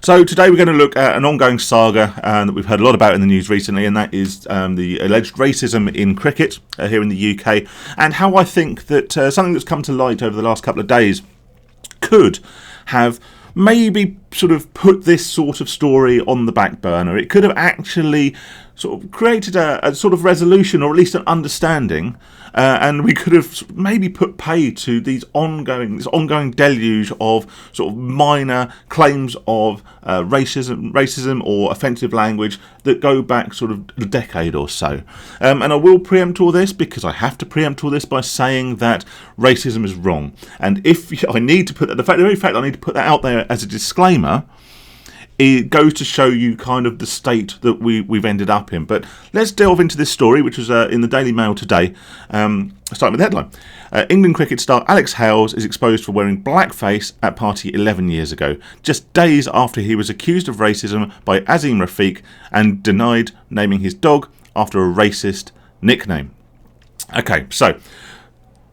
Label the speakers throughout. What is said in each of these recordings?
Speaker 1: So today we're going to look at an ongoing saga that we've heard a lot about in the news recently, and that is the alleged racism in cricket here in the UK, and how I think that something that's come to light over the last couple of days could have maybe sort of put this sort of story on the back burner. It could have actually sort of created a sort of resolution, or at least an understanding, and we could have maybe put pay to this ongoing deluge of sort of minor claims of racism or offensive language that go back sort of a decade or so. And I will preempt all this because I have to preempt all this by saying that racism is wrong. And if I need to put that, the very fact I need to put that out there as a disclaimer, it goes to show you kind of the state that we've ended up in. But let's delve into this story, which was in the Daily Mail today, starting with the headline. England cricket star Alex Hales is exposed for wearing blackface at party 11 years ago, just days after he was accused of racism by Azim Rafiq and denied naming his dog after a racist nickname. Okay, so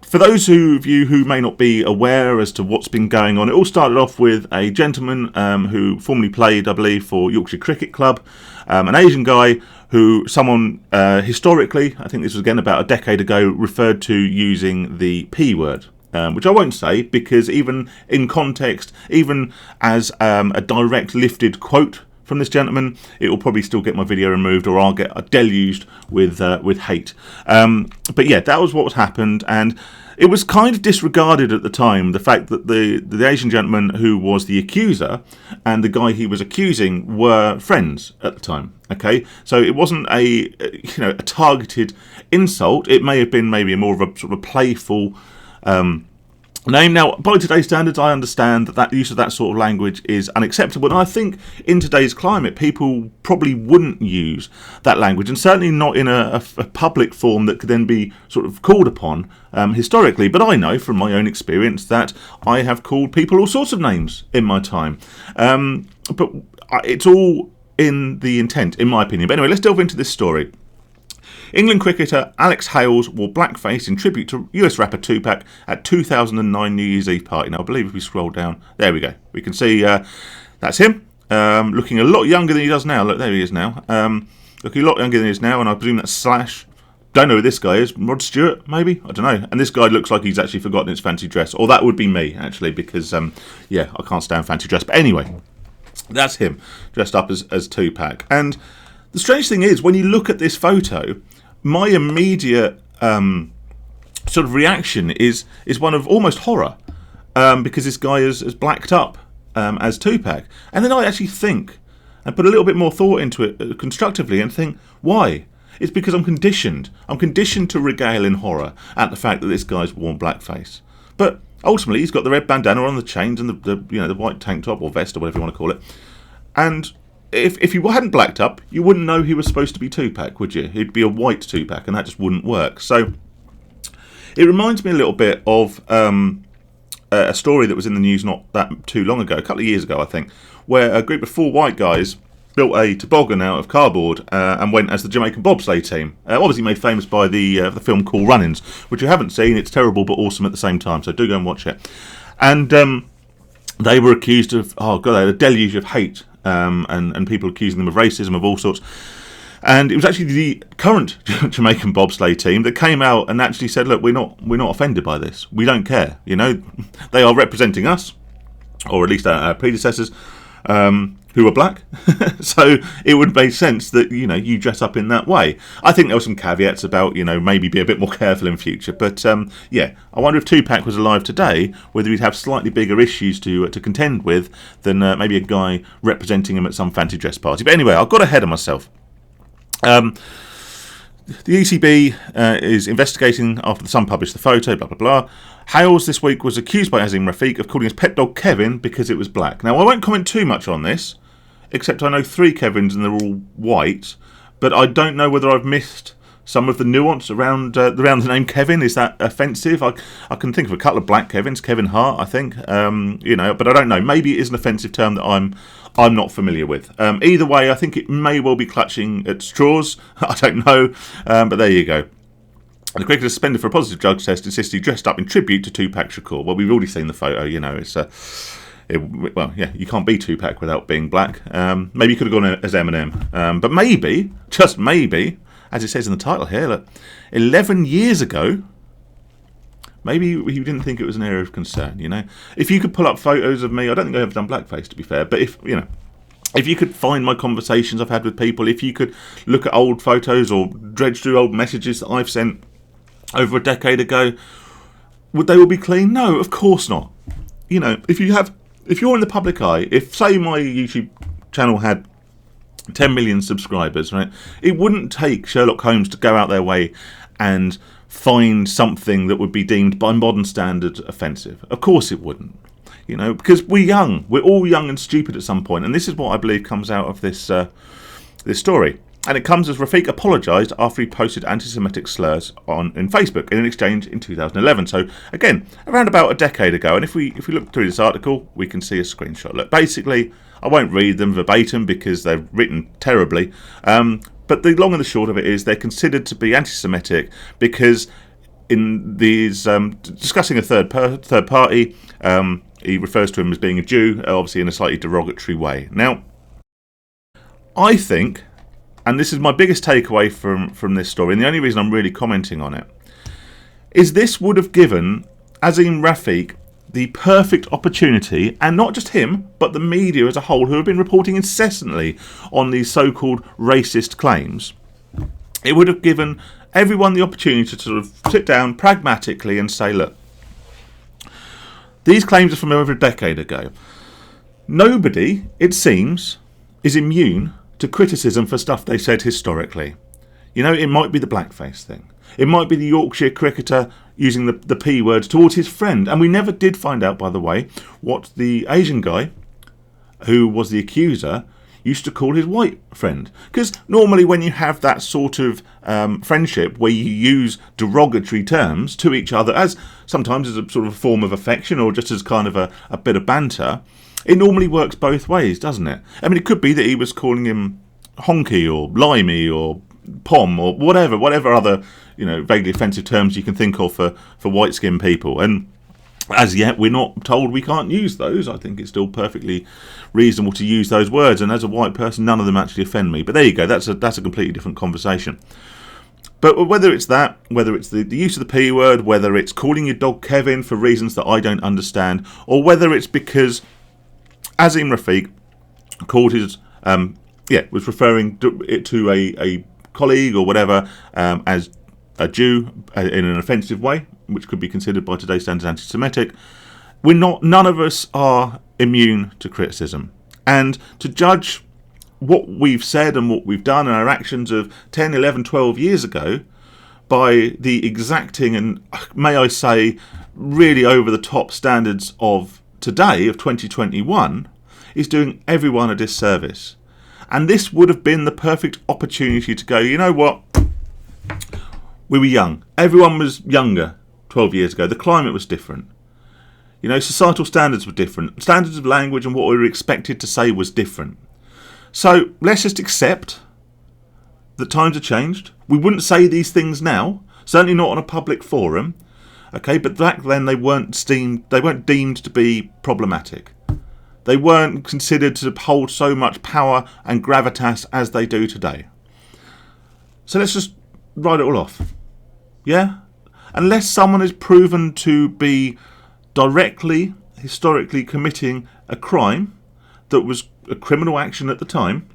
Speaker 1: for those of you who may not be aware as to what's been going on, it all started off with a gentleman who formerly played, I believe, for Yorkshire Cricket Club, an Asian guy who someone historically, I think this was again about a decade ago, referred to using the P word. Which I won't say because even in context, even as a direct lifted quote from this gentleman, it will probably still get my video removed, or I'll get deluged with hate. But yeah, that was what happened, and it was kind of disregarded at the time, the fact that the Asian gentleman who was the accuser and the guy he was accusing were friends at the time. Okay, so it wasn't a targeted insult. It may have been maybe more of a sort of playful name. Now, by today's standards, I understand that use of that sort of language is unacceptable, and I think in today's climate, people probably wouldn't use that language, and certainly not in a public form that could then be sort of called upon historically. But I know from my own experience that I have called people all sorts of names in my time, but it's all in the intent, in my opinion. But anyway, let's delve into this story. England cricketer Alex Hales wore blackface in tribute to US rapper Tupac at 2009 New Year's Eve party. Now, I believe if we scroll down, there we go. We can see that's him, looking a lot younger than he does now. Look, there he is now. Looking a lot younger than he is now, and I presume that's Slash. Don't know who this guy is. Rod Stewart, maybe? I don't know. And this guy looks like he's actually forgotten his fancy dress. Or that would be me, actually, because, I can't stand fancy dress. But anyway, that's him, dressed up as Tupac. And the strange thing is, when you look at this photo, my immediate sort of reaction is one of almost horror, because this guy is blacked up as Tupac. And then I actually think and put a little bit more thought into it constructively and think, why? It's because I'm conditioned. I'm conditioned to regale in horror at the fact that this guy's worn blackface. But ultimately, he's got the red bandana on, the chains, and the white tank top or vest or whatever you want to call it. And if you hadn't blacked up, you wouldn't know he was supposed to be Tupac, would you? He'd be a white Tupac, and that just wouldn't work. So it reminds me a little bit of a story that was in the news not that too long ago, a couple of years ago, I think, where a group of 4 white guys built a toboggan out of cardboard and went as the Jamaican bobsleigh team. Obviously made famous by the film Cool Runnings, which you haven't seen. It's terrible but awesome at the same time, so do go and watch it. And they were accused of, they had a deluge of hate. And people accusing them of racism of all sorts. And it was actually the current Jamaican bobsleigh team that came out and actually said, look, we're not offended by this. We don't care. They are representing us, or at least our predecessors, who were black. So it would make sense that, you dress up in that way. I think there were some caveats about, maybe be a bit more careful in future. But, I wonder if Tupac was alive today, whether he'd have slightly bigger issues to contend with than maybe a guy representing him at some fancy dress party. But anyway, I got ahead of myself. The ECB is investigating after The Sun published the photo, blah, blah, blah. Hales this week was accused by Azim Rafiq of calling his pet dog Kevin because it was black. Now, I won't comment too much on this, except I know 3 Kevins and they're all white, but I don't know whether I've missed some of the nuance around the name Kevin. Is that offensive? I can think of a couple of black Kevins, Kevin Hart, I think, but I don't know. Maybe it is an offensive term that I'm not familiar with. Either way, I think it may well be clutching at straws. I don't know, but there you go. The cricketer suspended for a positive drug test insists he dressed up in tribute to Tupac Shakur. Well, we've already seen the photo. Well, yeah, you can't be Tupac without being black. Maybe you could have gone as Eminem. But maybe, just maybe, as it says in the title here, look, 11 years ago, maybe you didn't think it was an area of concern, you know? If you could pull up photos of me, I don't think I've ever done blackface, to be fair, but if you could find my conversations I've had with people, if you could look at old photos or dredge through old messages that I've sent over a decade ago, would they all be clean? No, of course not. You know, if you're in the public eye, if, say, my YouTube channel had 10 million subscribers, right, it wouldn't take Sherlock Holmes to go out their way and find something that would be deemed by modern standards offensive. Of course it wouldn't. You know, because we're young. We're all young and stupid at some point, and this is what I believe comes out of this story. And it comes as Rafiq apologised after he posted anti-Semitic slurs in Facebook in an exchange in 2011. So again, around about a decade ago. And if we look through this article, we can see a screenshot. Look, basically, I won't read them verbatim because they're written terribly. But the long and the short of it is they're considered to be anti-Semitic because in these discussing a third party, he refers to him as being a Jew, obviously in a slightly derogatory way. Now, I think, and this is my biggest takeaway from this story, and the only reason I'm really commenting on it, is this would have given Azim Rafiq the perfect opportunity, and not just him, but the media as a whole, who have been reporting incessantly on these so-called racist claims. It would have given everyone the opportunity to sort of sit down pragmatically and say, look, these claims are from over a decade ago. Nobody, it seems, is immune to criticism for stuff they said historically. You know, it might be the blackface thing. It might be the Yorkshire cricketer using the P word towards his friend. And we never did find out, by the way, what the Asian guy, who was the accuser, used to call his white friend. Because normally when you have that sort of friendship where you use derogatory terms to each other, as sometimes as a sort of form of affection or just as kind of a bit of banter, it normally works both ways, doesn't it? I mean, it could be that he was calling him honky or limey or pom or whatever other, you know, vaguely offensive terms you can think of for white-skinned people. And as yet, we're not told we can't use those. I think it's still perfectly reasonable to use those words. And as a white person, none of them actually offend me. But there you go. That's a completely different conversation. But whether it's that, whether it's the use of the P word, whether it's calling your dog Kevin for reasons that I don't understand, or whether it's because Azim Rafiq called his, was referring to a colleague or whatever as a Jew in an offensive way, which could be considered by today's standards anti-Semitic. None of us are immune to criticism. And to judge what we've said and what we've done and our actions of 10, 11, 12 years ago by the exacting and, may I say, really over-the-top standards of today, of 2021, is doing everyone a disservice. And this would have been the perfect opportunity to go, you know what? We were young. Everyone was younger 12 years ago. The climate was different. You know, societal standards were different. Standards of language and what we were expected to say was different. So let's just accept that times have changed. We wouldn't say these things now, certainly not on a public forum. Okay, but back then they weren't deemed to be problematic. They weren't considered to hold so much power and gravitas as they do today. So let's just write it all off. Yeah? Unless someone is proven to be directly, historically committing a crime that was a criminal action at the time,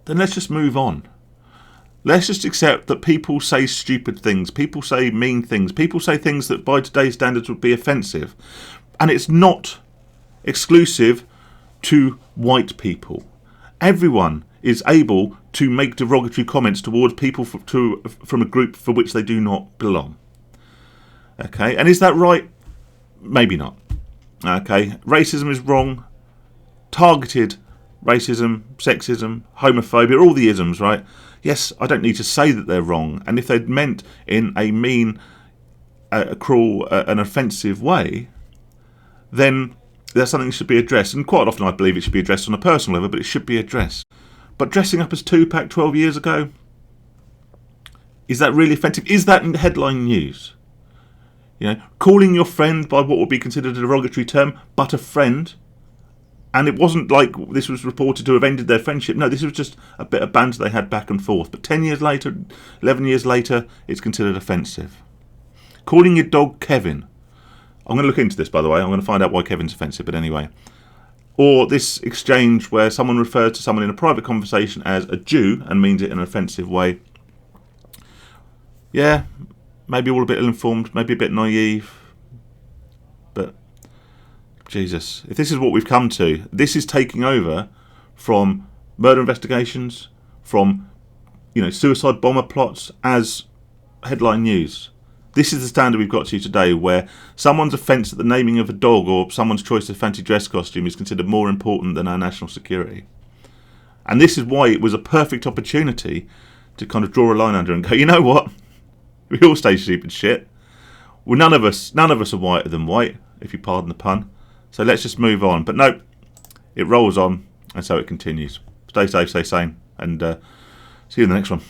Speaker 1: then let's just move on. Let's just accept that people say stupid things, people say mean things, people say things that by today's standards would be offensive. And it's not exclusive to white people. Everyone is able to make derogatory comments towards people from a group for which they do not belong. Okay, and is that right? Maybe not. Okay, racism is wrong. Targeted racism, sexism, homophobia, all the isms, right? Yes, I don't need to say that they're wrong. And if they're meant in a mean, a cruel, an offensive way, then there's something that should be addressed. And quite often I believe it should be addressed on a personal level, but it should be addressed. But dressing up as Tupac 12 years ago, is that really offensive? Is that in headline news? Calling your friend by what would be considered a derogatory term, but a friend. And it wasn't like this was reported to have ended their friendship. No, this was just a bit of banter they had back and forth. But 10 years later, 11 years later, it's considered offensive. Calling your dog Kevin. I'm going to look into this, by the way. I'm going to find out why Kevin's offensive, but anyway. Or this exchange where someone refers to someone in a private conversation as a Jew and means it in an offensive way. Yeah, maybe all a bit ill-informed, maybe a bit naive. But, Jesus, if this is what we've come to, this is taking over from murder investigations, from, suicide bomber plots as headline news. This is the standard we've got to today, where someone's offence at the naming of a dog or someone's choice of fancy dress costume is considered more important than our national security. And this is why it was a perfect opportunity to kind of draw a line under and go, you know what? We all say stupid shit. Well, none of us are whiter than white, if you pardon the pun. So let's just move on. But no, it rolls on, and so it continues. Stay safe, stay sane, and see you in the next one.